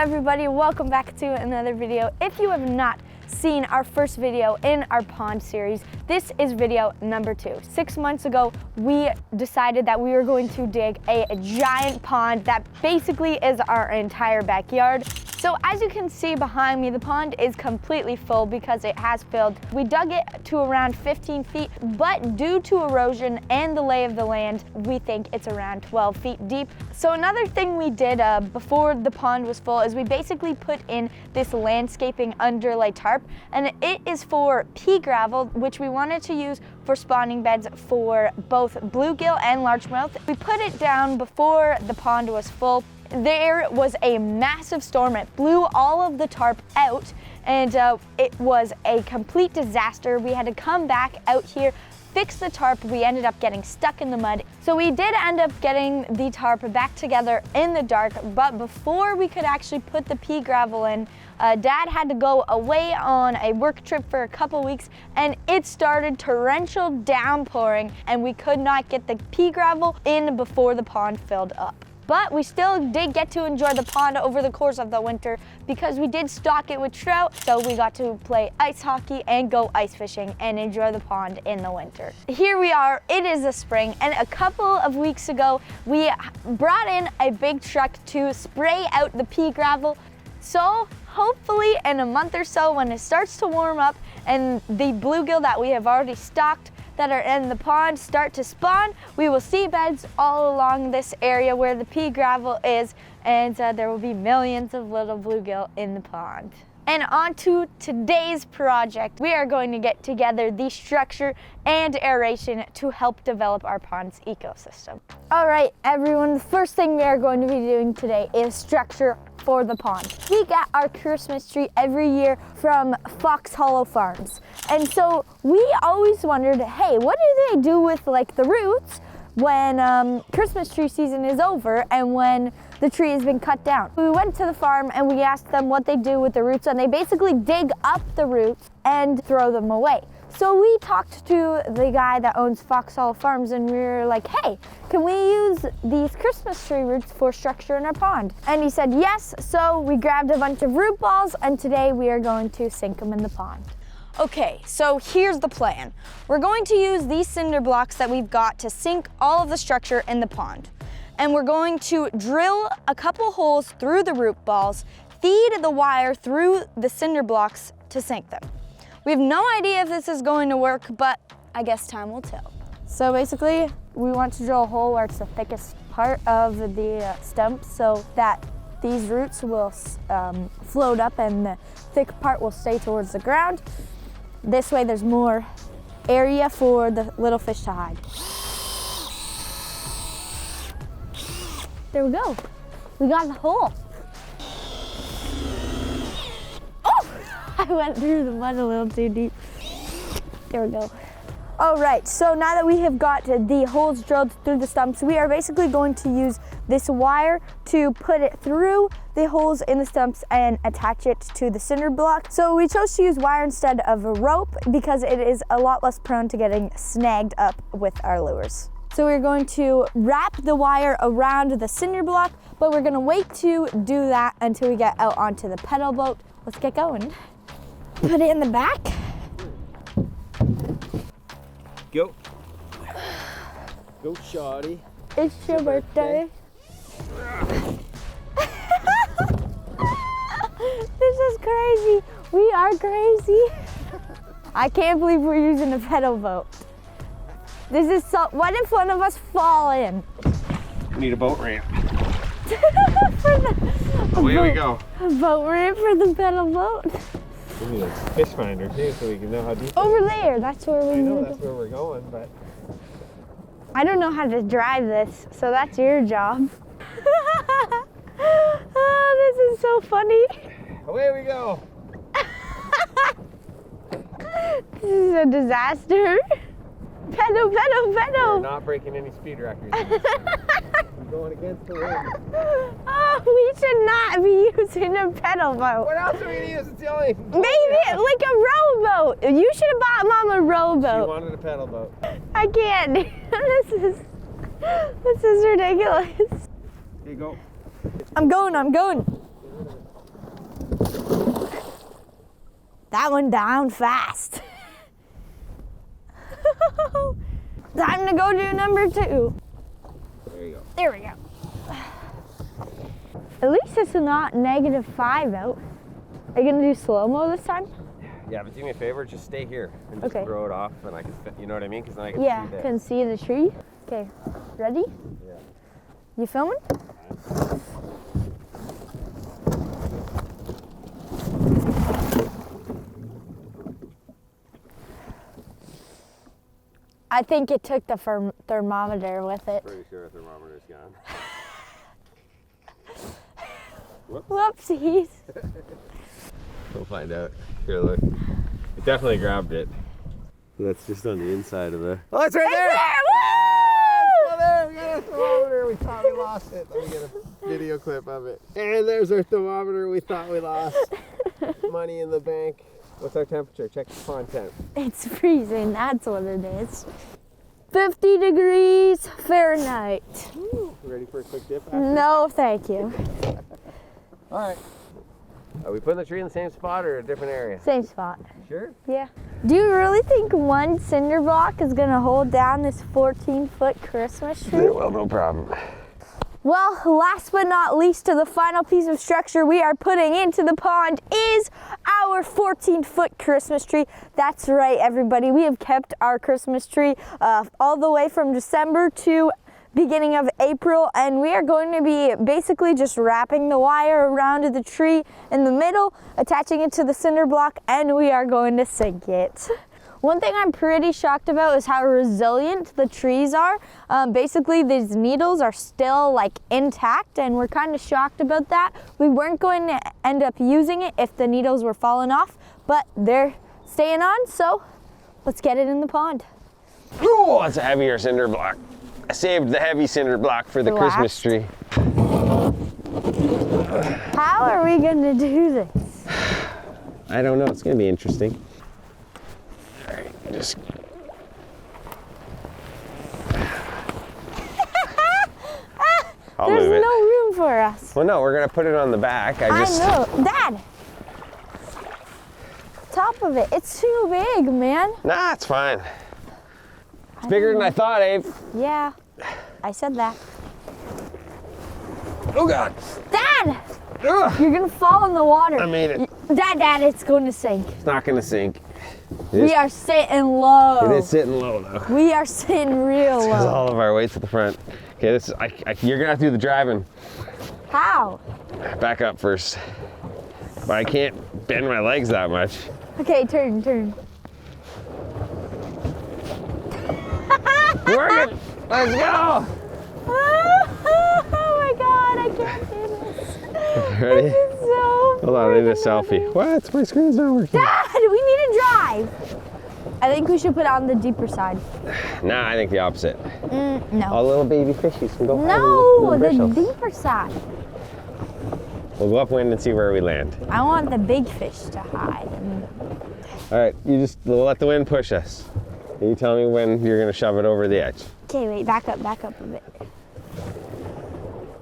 everybody, welcome back to another video. If you have not seen our first video in our pond series, this is video number 2. 6 months ago, we decided that we were going to dig a giant pond that basically is our entire backyard. So as you can see behind me, the pond is completely full because it has filled. We dug it to around 15 feet, but due to erosion and the lay of the land, we think it's around 12 feet deep. So another thing we did before the pond was full is we basically put in this landscaping underlay tarp, and it is for pea gravel, which we wanted to use for spawning beds for both bluegill and largemouth. We put it down before the pond was full. There was a massive storm. It blew all of the tarp out, and it was a complete disaster. We had to come back out here, fix the tarp. We ended up getting stuck in the mud. So we did end up getting the tarp back together in the dark, but before we could actually put the pea gravel in, Dad had to go away on a work trip for a couple weeks, and it started torrential downpouring, and we could not get the pea gravel in before the pond filled up. But we still did get to enjoy the pond over the course of the winter because we did stock it with trout, so we got to play ice hockey and go ice fishing and enjoy the pond in the winter. Here we are, it is the spring, and a couple of weeks ago, we brought in a big truck to spray out the pea gravel. So hopefully in a month or so, when it starts to warm up and the bluegill that we have already stocked that are in the pond start to spawn, we will see beds all along this area where the pea gravel is, and there will be millions of little bluegill in the pond. And on to today's project. We are going to get together the structure and aeration to help develop our pond's ecosystem. All right, everyone, the first thing we are going to be doing today is structure for the pond. We get our Christmas tree every year from Fox Hollow Farms. And so we always wondered, hey, what do they do with like the roots when Christmas tree season is over and when the tree has been cut down? We went to the farm and we asked them what they do with the roots, and they basically dig up the roots and throw them away. So we talked to the guy that owns Fox Hollow Farms, and we were like, hey, can we use these Christmas tree roots for structure in our pond? And he said yes, so we grabbed a bunch of root balls, and today we are going to sink them in the pond. Okay, so here's the plan. We're going to use these cinder blocks that we've got to sink all of the structure in the pond. And we're going to drill a couple holes through the root balls, feed the wire through the cinder blocks to sink them. We have no idea if this is going to work, but I guess time will tell. So basically, we want to drill a hole where it's the thickest part of the stump so that these roots will float up and the thick part will stay towards the ground. This way there's more area for the little fish to hide. There we go. We got the hole. I went through the mud a little too deep. There we go. All right, so now that we have got the holes drilled through the stumps, we are basically going to use this wire to put it through the holes in the stumps and attach it to the cinder block. So we chose to use wire instead of a rope because it is a lot less prone to getting snagged up with our lures. So we're going to wrap the wire around the cinder block, but we're gonna wait to do that until we get out onto the pedal boat. Let's get going. Put it in the back. Go. Go, shawty. It's your birthday. This is crazy. We are crazy. I can't believe we're using a pedal boat. This is so, what if one of us fall in? We need a boat ramp. Away we go. A boat ramp for the pedal boat. We need a fish finder too, so we can know how deep. Over there, that's where we I know need to that's where we're going, but I don't know how to drive this, so that's your job. Oh, this is so funny. away we go. This is a disaster. Pedal, pedal, pedal. We're not breaking any speed records. We're going against the wind. Oh, we should not be using a pedal boat. What else are we gonna use? It's the only. Maybe like a rowboat. You should have bought Mom a rowboat. She wanted a pedal boat. I can't. This is ridiculous. Here you go. I'm going. That went down fast. Time to go do number 2. There you go. There we go. At least it's not -5 out. Are you gonna do slow-mo this time? Yeah, but do me a favor, just stay here and just Okay. throw it off, and I can, you know what I mean? Because then I can Yeah, see this. can see the tree. Okay, ready? Yeah. You filming? I think it took the thermometer with it. Pretty sure the thermometer's gone. Whoopsies. We'll find out. Here, look. It definitely grabbed it. That's just on the inside of the... Oh, it's right It's there! there! Oh, there, we got a thermometer. We thought we lost it. Let me get a video clip of it. And there's our thermometer we thought we lost. Money in the bank. What's our temperature? Check the pond temp. It's freezing, that's what it is. 50 degrees Fahrenheit. Ready for a quick dip? After? No, thank you. All right. Are we putting the tree in the same spot or a different area? Same spot. Sure. Yeah. Do you really think one cinder block is gonna hold down this 14-foot Christmas tree? Yeah, well, no problem. Well, last but not least, to the final piece of structure we are putting into the pond is our 14-foot Christmas tree. That's right, everybody. We have kept our Christmas tree all the way from December to beginning of April, and we are going to be basically just wrapping the wire around the tree in the middle, attaching it to the cinder block, and we are going to sink it. One thing I'm pretty shocked about is how resilient the trees are. Basically, these needles are still like intact, and we're kind of shocked about that. We weren't going to end up using it if the needles were falling off, but they're staying on, so let's get it in the pond. Oh, it's a heavier cinder block. I saved the heavy cinder block for the Christmas tree. How are we gonna do this? I don't know, it's gonna be interesting. All right, just. I'll There's move it. no room for us. Well, no, we're gonna put it on the back. I know, Dad. Top of it, it's too big, man. Nah, it's fine. It's bigger than I thought, Abe. Yeah, I said that. Oh God. Dad, Ugh. you're gonna fall in the water. I made it. Dad, it's going to sink. It's not gonna sink. We are sitting low. It is sitting low though. We are sitting real Because low. all of our weight's at the front. Okay, this is, you're gonna have to do the driving. How? Back up first. But I can't bend my legs that much. Okay, turn. Work it! Let's go! Oh my God, I can't do this. Ready? This is so Hold on, I need a freaking selfie. What? My screen's not working. Dad, we need to drive. I think we should put it on the deeper side. Nah, I think the opposite. No. All little baby fishies can go hide No, in the bristles. deeper side. We'll go upwind and see where we land. I want the big fish to hide. All right, we'll let the wind push us. And you tell me when you're gonna shove it over the edge. Okay, wait, back up a bit.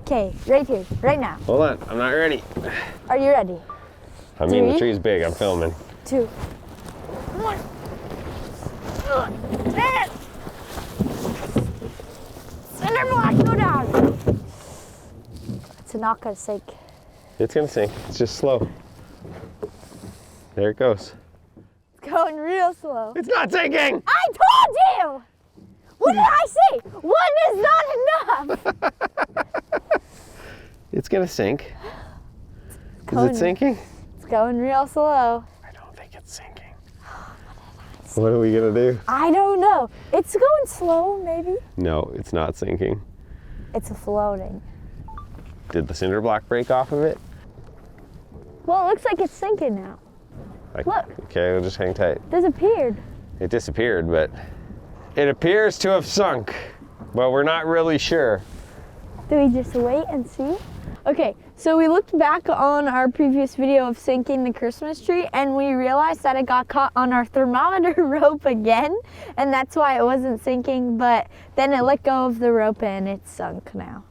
Okay, right here, right now. Hold on, I'm not ready. Are you ready? I mean, the 3, tree's big, I'm filming. 2, 1. Cinder block, go down. It's not gonna sink. It's gonna sink, it's just slow. There it goes. It's going real slow. It's not sinking! I told you! What did I say? One is not enough! It's gonna sink. Is Going- it sinking? It's going real slow. I don't think it's sinking. What are we gonna do? I don't know. It's going slow, maybe. No, it's not sinking. It's floating. Did the cinder block break off of it? Well, it looks like it's sinking now. Look. Okay, we'll just hang tight. Disappeared. It disappeared, but it appears to have sunk. But we're not really sure. Do we just wait and see? Okay, so we looked back on our previous video of sinking the Christmas tree, and we realized that it got caught on our thermometer rope again, and that's why it wasn't sinking, but then it let go of the rope and it's sunk now.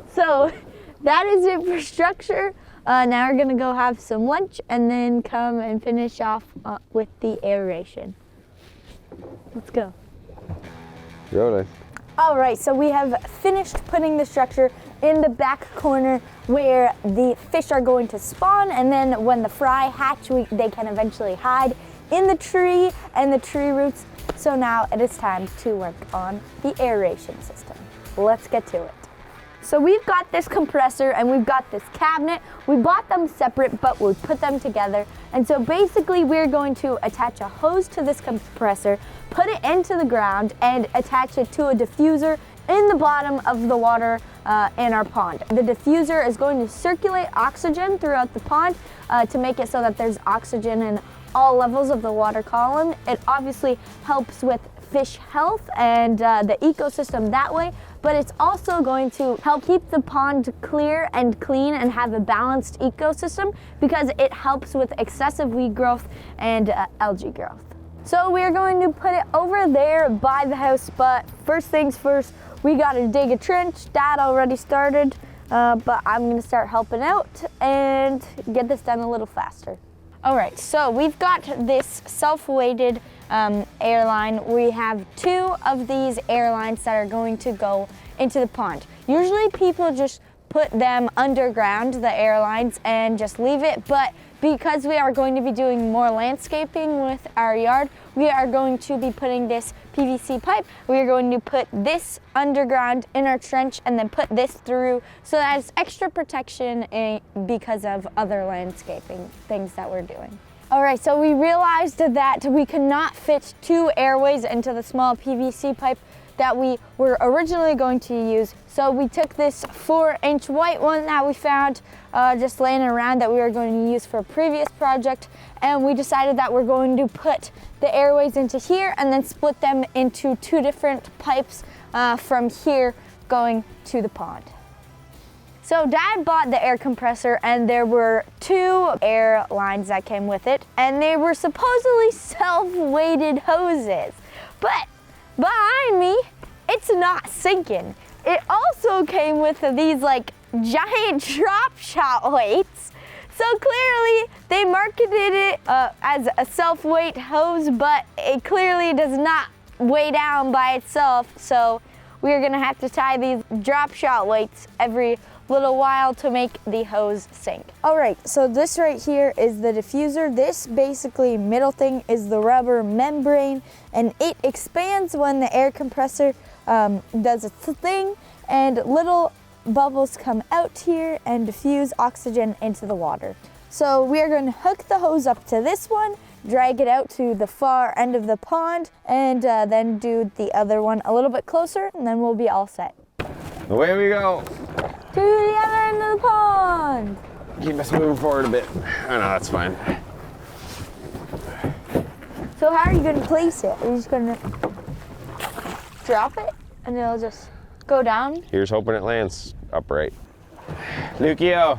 So that is it for structure. Now we're gonna go have some lunch and then come and finish off with the aeration. Let's go. Rolling. All right, so we have finished putting the structure in the back corner where the fish are going to spawn, and then when the fry hatch, they can eventually hide in the tree and the tree roots. So now it is time to work on the aeration system. Let's get to it. So we've got this compressor and we've got this cabinet. We bought them separate, but we put them together. And so basically we're going to attach a hose to this compressor, put it into the ground, and attach it to a diffuser in the bottom of the water in our pond. The diffuser is going to circulate oxygen throughout the pond to make it so that there's oxygen in all levels of the water column. It obviously helps with fish health and the ecosystem that way, but it's also going to help keep the pond clear and clean and have a balanced ecosystem because it helps with excessive weed growth and algae growth. So we're going to put it over there by the house, but first things first, we gotta dig a trench. Dad already started, but I'm gonna start helping out and get this done a little faster. All right, so we've got this self-weighted airline. We have 2 of these airlines that are going to go into the pond. Usually people just put them underground, the airlines, and just leave it, but because we are going to be doing more landscaping with our yard, we are going to be putting this PVC pipe. We are going to put this underground in our trench and then put this through so that it's extra protection because of other landscaping things that we're doing. All right, so we realized that we cannot fit 2 airways into the small PVC pipe that we were originally going to use. So we took this 4-inch white one that we found just laying around that we were going to use for a previous project. And we decided that we're going to put the airways into here and then split them into 2 different pipes from here going to the pond. So Dad bought the air compressor and there were 2 air lines that came with it, and they were supposedly self-weighted hoses. But behind me, it's not sinking. It also came with these like giant drop shot weights. So clearly they marketed it as a self-weight hose, but it clearly does not weigh down by itself. So we're gonna have to tie these drop shot weights every little while to make the hose sink. All right, so this right here is the diffuser. This basically middle thing is the rubber membrane, and it expands when the air compressor does its thing, and little bubbles come out here and diffuse oxygen into the water. So we are going to hook the hose up to this one, drag it out to the far end of the pond, and then do the other one a little bit closer, and then we'll be all set. Away we go. To the other end of the pond. Keep us moving forward a bit. Oh no, that's fine. So how are you going to place it? Are you just going to drop it and it'll just go down? Here's hoping it lands upright. Lukio,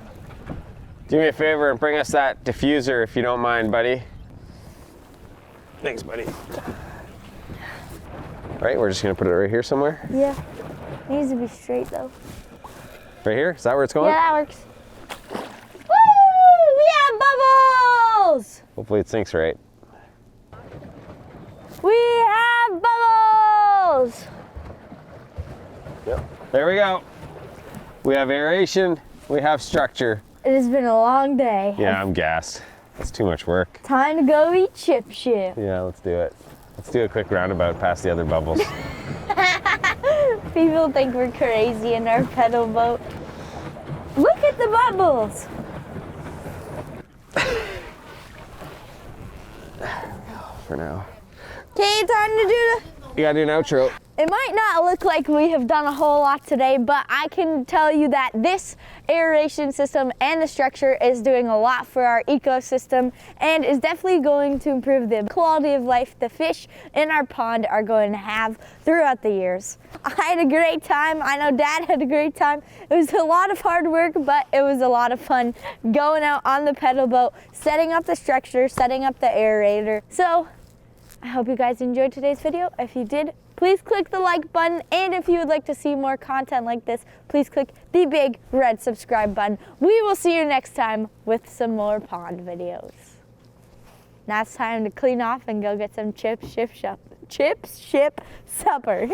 do me a favor and bring us that diffuser if you don't mind, buddy. Thanks, buddy. All right, we're just gonna put it right here somewhere. Yeah, it needs to be straight though. Right here? Is that where it's going? Yeah, that works. Woo! We have bubbles! Hopefully it sinks right. We have bubbles! Yep. There we go. We have aeration, we have structure. It has been a long day. Yeah, I'm gassed. It's too much work. Time to go eat chip chip. Yeah, let's do it. Let's do a quick roundabout past the other bubbles. People think we're crazy in our pedal boat. Look at the bubbles. For now. Okay, time to do You gotta do an outro. It might not look like we have done a whole lot today, but I can tell you that this aeration system and the structure is doing a lot for our ecosystem and is definitely going to improve the quality of life the fish in our pond are going to have throughout the years. I had a great time. I know Dad had a great time. It was a lot of hard work, but it was a lot of fun going out on the pedal boat, setting up the structure, setting up the aerator. So I hope you guys enjoyed today's video. If you did, please click the like button. And if you would like to see more content like this, please click the big red subscribe button. We will see you next time with some more pond videos. Now it's time to clean off and go get some chips, ship supper.